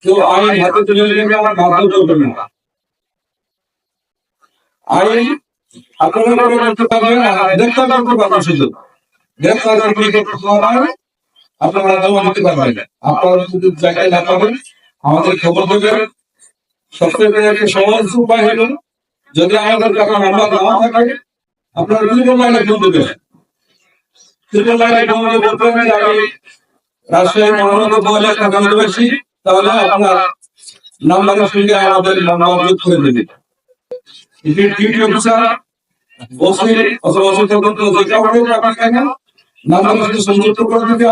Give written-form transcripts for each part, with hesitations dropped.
কেউ আইন হাতে তুলে নিলে আমার বাধ্য করবেন না। আইন আপনারা করতে পারবেন, গ্রেফতার করতে পারবেন, শুধু গ্রেফতার করতে পারবেন, আপনারা জমা দিতে পারবেন। আপনারা যদি জায়গায় না পাবেন আমাদের খবর দেবেন। সবচেয়ে একটা সহজ উপায় হলো, যদি আমাদের কাছে নাম্বার দেওয়া থাকে আপনারা ত্রিপল লাইনে ফোন দেবেন। ত্রিপল লাইনে ফোন দিয়ে বলবেন যে আমি রাজশাহী মহানগর মহিলা কার্যালয়বাসী, তাহলে আপনার নাম্বারের সঙ্গে আমাদের নাম্বার যোগ করে দেবেন। ডিউটি অফিসার ওসি অথবা ওসি তদন্ত যে কাউকে আপনি কেন নাম্বারের সাথে সংযুক্ত করে দিতে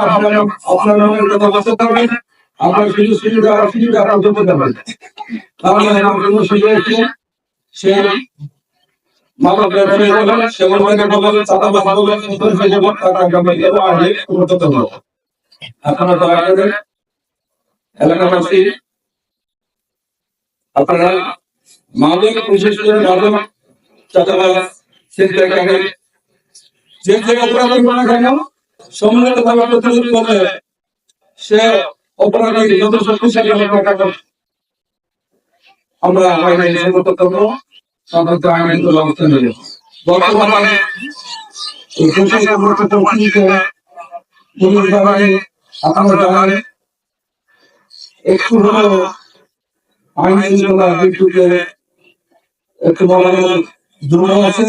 আপনার নামের কথা বলতে পারবেন, আপনার সুযোগ সুবিধা আপনার দিতে পারবেন। তাহলে আমার কোনো সুযোগ আছে সেই মাদক ব্যবসায়ী বলেন, সেবন বলেন, চাঁদাবাজ বলেন, টাকা করতে পারবো। আপনারা দয়া করে এলাকাবাসী আপনারা মাদক, বিশেষ করে মাদক, চাঁদাবাজ, ছিনতাইকারী যে অপরাধ করে না কেন সম্মিলিতভাবে প্রতিরোধ করলে সে অপরাধী যত শক্তিশালী হবে আমরা আইন সম্মত করবো, তাদেরকে আইনগত ব্যবস্থা নেব। বর্তমানে পুলিশ বাহিনী আপনারা জানেন একটু হলো আইন শৃঙ্খলা বিদ্যুতের একটু বড় দুর্বল আছে।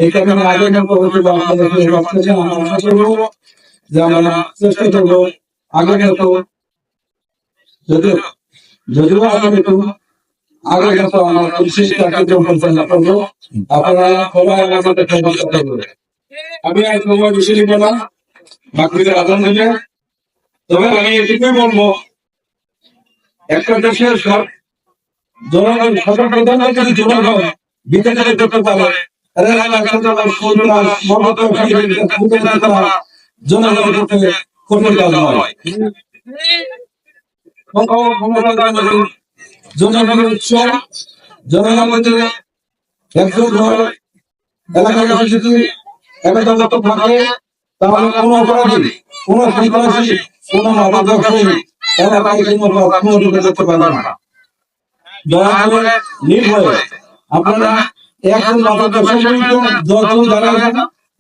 এই কারণে আগে আমরা আশা করবো যে আমরা চেষ্টা করবো আগে মতো, যদিও আগে মতো আমার পুলিশের কার্যক্রম পরিচালনা করবো। আপনারা সবাই আমাদের চেষ্টা করবে। আমি আর সময় বেশি নিব না, বাকিদের আদান দিলে। তবে আমি এটুকুই বলবো, একটা দেশের জনগণ সরকার প্রধান যদি জনগণ বিচার করতে পারে, জনগণের পক্ষে কঠিন কাজ নয়। জনগণের উৎস, জনগণের একজন এলাকায় যদি একদলত থাকে, তাহলে কোনো অপরাধী, কোনো সন্ত্রাসী, কোনো মাদক ব্যবসায়ী এলাকায় কোনো ঢুকে যেতে পারবে না। দয়া করে নির্ভয়ে আপনারা এখন মাদক ব্যবসায়ী 10 জন যারা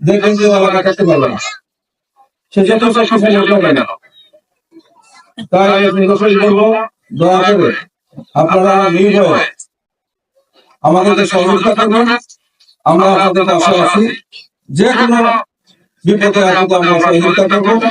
দেখবেন যে এলাকা কাটতে পারবে না, সে যত শক্তিশালী হবে না। তাই আমি বলবো, দয়া করে আপনারা নির্ভয়ে আমাদের সহযোগিতা করবেন। আমরা আপনাদের পাশে আছি, যে কোনো বিপদে আমরা সহযোগিতা করবো।